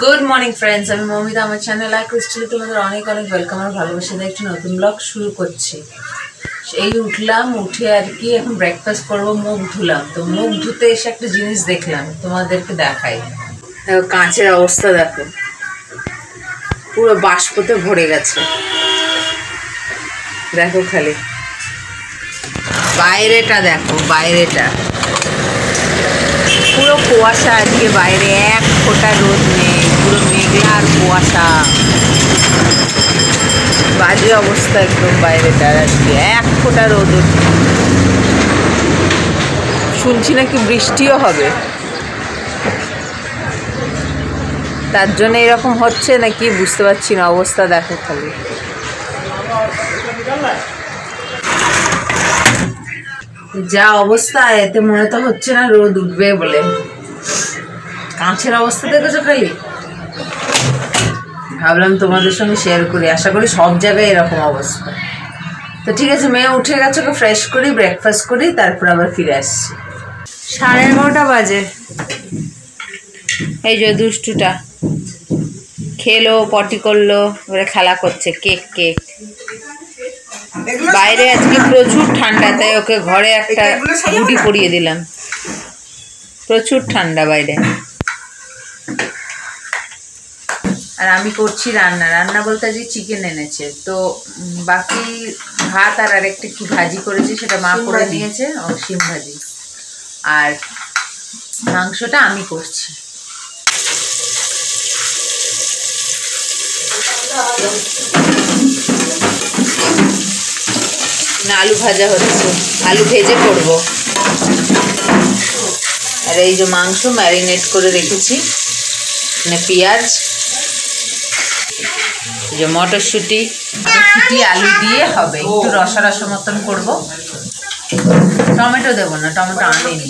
Good morning friends, আমি মৌমিতা। আমার channel আর ক্রিস্টালে তোমাদের অনেক অনেক ওয়েলকাম আর ভালোবাসা দিয়ে একটি নতুন ব্লগ শুরু করছি। এই উঠলাম, উঠে আর কি এখন ব্রেকফাস্ট করবো, মুখ ধুলাম। তো মুখ ধুতে এসে একটা জিনিস দেখলাম, তোমাদেরকে দেখাই। কাঁচের অবস্থা দেখো, পুরো বাষ্পতে ভরে গেছে। দেখো খালি বাইরেটা দেখো, বাইরেটা পুরো কুয়াশা। আজকে বাইরে এক ফোঁটা রোদ নেই, পুরো মেঘলা আর কুয়াশা, বাজে অবস্থা একদম বাইরেটার। আজকে এক ফোঁটা রোদ উঠছে, শুনছি নাকি বৃষ্টিও হবে, তার জন্য এরকম হচ্ছে নাকি বুঝতে পারছি না। অবস্থা দেখো খালি, যা অবস্থা, এতে মনে তো হচ্ছে না রোদ উঠবে বলে। কাঁচের অবস্থা দেখেছো খালি, ভাবলাম তোমাদের সঙ্গে শেয়ার করি। আশা করি সব জায়গায় এরকম অবস্থা। তো ঠিক আছে, মেয়ে উঠে গেছে, ওকে ফ্রেশ করি, ব্রেকফাস্ট করি, তারপর আবার ফিরে আসছি। 11:30 বাজে। এই যে দুষ্টুটা খেলো, পটি করলো, এবারে খেলা করছে। কেক কেক বাইরে আজকে প্রচুর ঠান্ডা, তাই ওকে ঘরে একটা গুটি পরিয়ে দিলাম। প্রচুর ঠান্ডা বাইরে। আর আমি করছি রান্না। রান্না বলতে আজকে চিকেন এনেছে, তো বাকি ভাত আর আরেকটা কি ভাজি করেছি সেটা মা করে নিয়েছে, ও শিম ভাজি। আর মাংসটা আমি করছি। না, আলু ভাজা হচ্ছে, আলু ভেজে করব। আর এই যে মাংস ম্যারিনেট করে রেখেছি, মানে পেঁয়াজ, যে মটরশুঁটি আলু দিয়ে হবে, একটু রসা রসা মতন করবো। টমেটো দেবো না, টমেটো আনিনি।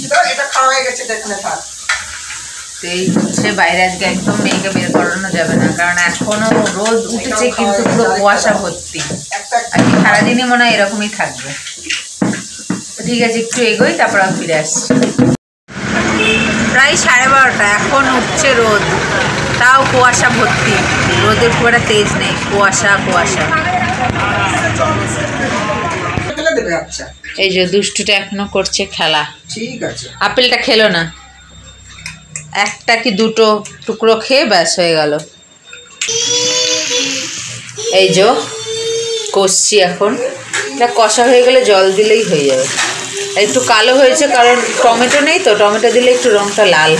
তো এই হচ্ছে বাইরে আজকে একদম মেয়েকে বের করানো যাবে না, কারণ এখনো রোদ উঠেছে কিন্তু পুরো কুয়াশা ভর্তি। আর কি সারাদিনই মনে হয় এরকমই থাকবে। তো ঠিক আছে, একটু এগোই, তারপর আমি ফিরে আসছি। প্রায় 12:30, এখন উঠছে রোদ, তাও কুয়াশা ভর্তি। রোদের খুব একটা তেজ নেই, কুয়াশা কুয়াশা। এই যে দুষ্টুটা এখনো করছে খেলা। ঠিক আছে, আপেলটা খেলো না, একটা কি দুটো টুকরো খেয়ে ব্যাস হয়ে গেল। এই যে কষছি, এখন এটা কষা হয়ে গেলে জল দিলেই হয়ে যাবে। একটু কালো হয়েছে কারণ টমেটো নেই, তো টমেটো দিলে একটু রংটা লাল।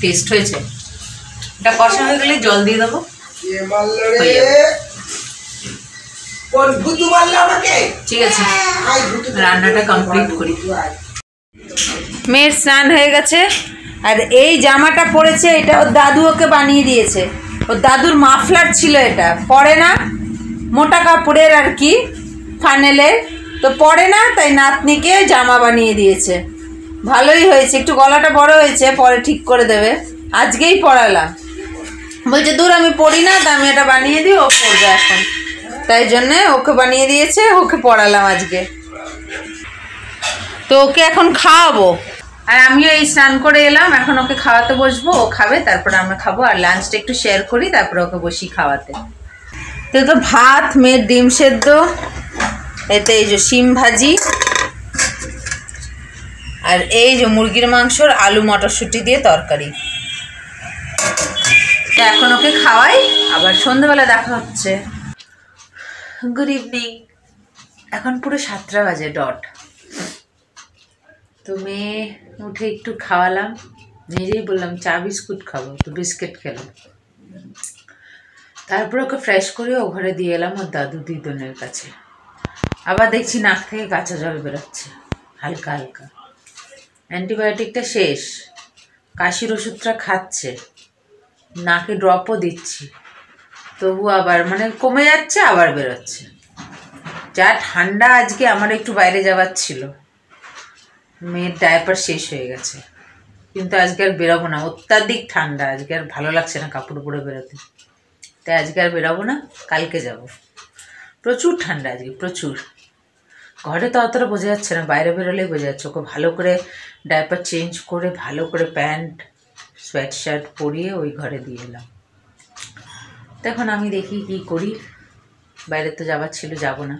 টেস্ট হয়েছে, এটা কষা হয়ে গেলে জল দিয়ে দেবো। ঠিক আছে, রান্নাটা কমপ্লিট করি। মেয়ের স্নান হয়ে গেছে, আর এই জামাটা পরেছে, এটা ওর দাদু ওকে বানিয়ে দিয়েছে। ওর দাদুর মাফলার ছিল, এটা পরে না, মোটা কাপড়ের আর কি, ফানেলের, তো পরে না, তাই নাতনিকে জামা বানিয়ে দিয়েছে। ভালোই হয়েছে, একটু গলাটা বড় হয়েছে, পরে ঠিক করে দেবে। আজকেই পরালাম, বলছে দূর আমি পড়ি না, তা আমি এটা বানিয়ে দিই, ও পড়বে এখন, তাই জন্যে ওকে বানিয়ে দিয়েছে, ওকে পড়ালাম আজকে। তো ওকে এখন খাওয়াবো, আর আমিও এই স্নান করে এলাম, এখন ওকে খাওয়াতে বসবো, ও খাবে, তারপরে আমরা খাবো। আর লাঞ্চটা একটু শেয়ার করি, তারপরে ওকে বসি খাওয়াতে। তো ভাত, মেয়ের ডিম সেদ্ধ, এতে এই যে শিম ভাজি, আর এই যে মুরগির মাংসর আলু মটরশুঁটি দিয়ে তরকারি। এখন ওকে খাওয়াই, আবার সন্ধ্যাবেলা দেখা হচ্ছে। গুড ইভিনিং, এখন পুরো 7টা বাজে ডট। তো মেয়ে উঠে একটু খাওয়ালাম, নিজেই বললাম চা বিস্কুট খাবো, তো বিস্কিট খেলাম। তারপর ওকে ফ্রেশ করে ও ঘরে দিয়ে এলাম ওর দাদু দিদনের কাছে। আবার দেখছি নাক থেকে কাঁচা জল বেরোচ্ছে হালকা হালকা। অ্যান্টিবায়োটিকটা শেষ, কাশির ওষুধটা খাচ্ছে, নাকে ড্রপও দিচ্ছি, তবু আবার মানে কমে যাচ্ছে, আবার বেরোচ্ছে। যা ঠান্ডা আজকে, আমার একটু বাইরে যাওয়ার ছিল, মেয়ের ডায়াপার শেষ হয়ে গেছে, কিন্তু আজকে আর বেরোবো না, অত্যাধিক ঠান্ডা। আজকে আর ভালো লাগছে না কাপড় পরে বেরোতে, তাই আজকে আর বেরোবো না, কালকে যাব। প্রচুর ঠান্ডা আজকে, প্রচুর। ঘরে তো অতটা বোঝা যাচ্ছে না, বাইরে বেরোলেই বোঝা যাচ্ছে। ওকে ভালো করে ডাইপার চেঞ্জ করে ভালো করে প্যান্ট সোয়েট শার্ট পরিয়ে ওই ঘরে দিয়ে এলাম। তো এখন আমি দেখি কি করি, বাইরে তো যাবার ছিল, যাব না,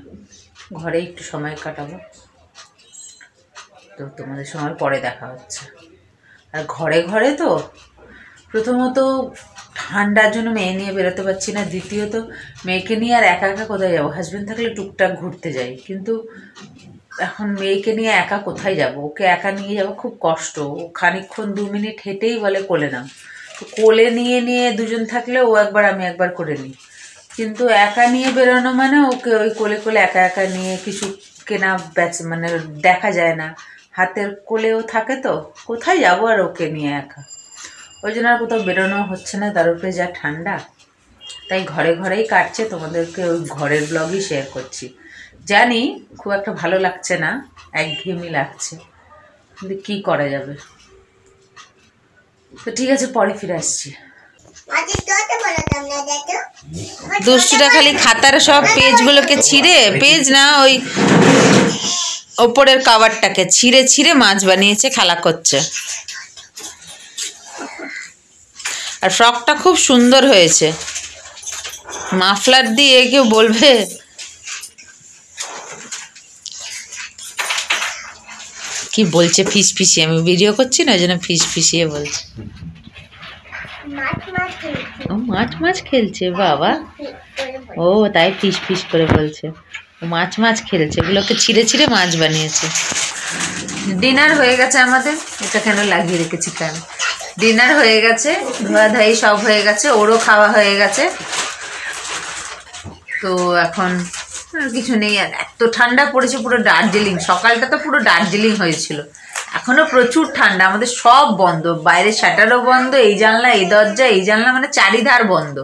ঘরে একটু সময় কাটাবো। তো তোমাদের সময় পরে দেখা হচ্ছে। আর ঘরে ঘরে তো প্রথমত ঠান্ডার জন্য মেয়ে নিয়ে বেরোতে পারছি না, দ্বিতীয়ত মেয়েকে নিয়ে আর একা একা কোথায় যাবো। হাজব্যান্ড থাকলে টুকটাক ঘুরতে যাই, কিন্তু এখন মেয়েকে নিয়ে একা কোথায় যাব? ওকে একা নিয়ে যাওয়া খুব কষ্ট। ও খানিকক্ষণ 2 মিনিট হেঁটেই বলে কোলে নাও। তো কোলে নিয়ে নিয়ে দুজন থাকলে ও একবার আমি একবার করে নিই, কিন্তু একা নিয়ে বেরোনো মানে ওকে ওই কোলে কোলে একা একা নিয়ে কিছু কেনা মানে দেখা যায় না, হাতের কোলেও থাকে। তো কোথায় যাবো আর ওকে নিয়ে একা? ওই জন্য আর কোথাও বেরোনো হচ্ছে না, তার উপরে যা ঠান্ডা। তাই ঘরে ঘরেই কাটছে, তোমাদেরকে ওই ঘরের ব্লগই শেয়ার করছি। জানি খুব একটা ভালো লাগছে না, একঘেয়েমি লাগছে, কিন্তু কী করা যাবে। তো ঠিক আছে, পরে ফিরে আসছি। দুষ্টুটা খালি খাতার সব পেজগুলোকে ছিঁড়ে, পেজ না ওই ওপরের কাভারটাকে ছিঁড়ে ছিঁড়ে মাছ বানিয়েছে, খেলা করছে। আর ফ্রকটা খুব সুন্দর হয়েছে, মাফলার দিয়ে কেউ বলবে? কি বলছে ফিস ফিসিয়ে? আমি ভিডিও করছি না, ওই জন্য ফিস ফিসিয়ে বলছে। ও মাছ মাছ খেলছে বাবা, ও তাই ফিস ফিস করে বলছে। ও মাছ মাছ খেলছে, এগুলোকে ছিঁড়ে ছিঁড়ে মাছ বানিয়েছে। ডিনার হয়ে গেছে আমাদের। এটা কেন লাগিয়ে রেখেছি কেন? ডিনার হয়ে গেছে, ধোয়া ধাই সব হয়ে গেছে, ওরও খাওয়া হয়ে গেছে। তো এখন আর কিছু নেই। আর এত ঠান্ডা পড়েছে, পুরো দার্জিলিং। সকালটা তো পুরো দার্জিলিং হয়েছিল। এখনও প্রচুর ঠান্ডা, আমাদের সব বন্ধ, বাইরে শাটারও বন্ধ, এই জানলা এই দরজা এই জানলা, মানে চারিধার বন্ধ।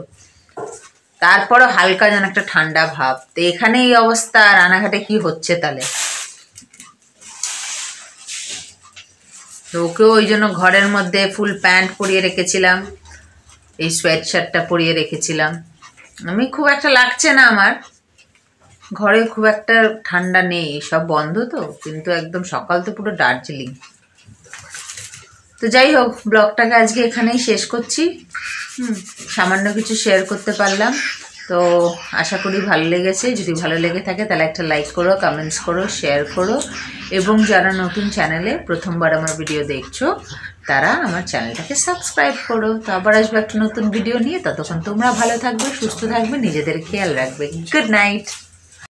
তারপরও হালকা যেন একটা ঠান্ডা ভাব। তো এখানে এই অবস্থা, রানাঘাটে কি হচ্ছে তাহলে? তো ওকেও ওই জন্য ঘরের মধ্যে ফুল প্যান্ট পরিয়ে রেখেছিলাম, এই সোয়েট শার্টটা পরিয়ে রেখেছিলাম। আমি খুব একটা লাগছে না, আমার ঘরে খুব একটা ঠান্ডা নেই, সব বন্ধ তো, কিন্তু একদম সকাল তো পুরো দার্জিলিং। তো যাই হোক, ব্লগটাকে আজকে এখানেই শেষ করছি। সামান্য কিছু শেয়ার করতে পারলাম, তো আশা করি ভালো লেগেছে। যদি ভালো লেগে থাকে তাহলে একটা লাইক করো, কমেন্টস করো, শেয়ার করো, এবং যারা নতুন চ্যানেলে প্রথমবার আমার ভিডিও দেখছো তারা আমার চ্যানেলটাকে সাবস্ক্রাইব করো। তো আবার আসবে একটা নতুন ভিডিও নিয়ে। ততক্ষণ তোমরা ভালো থাকবে, সুস্থ থাকবে, নিজেদের খেয়াল রাখবে। Good night.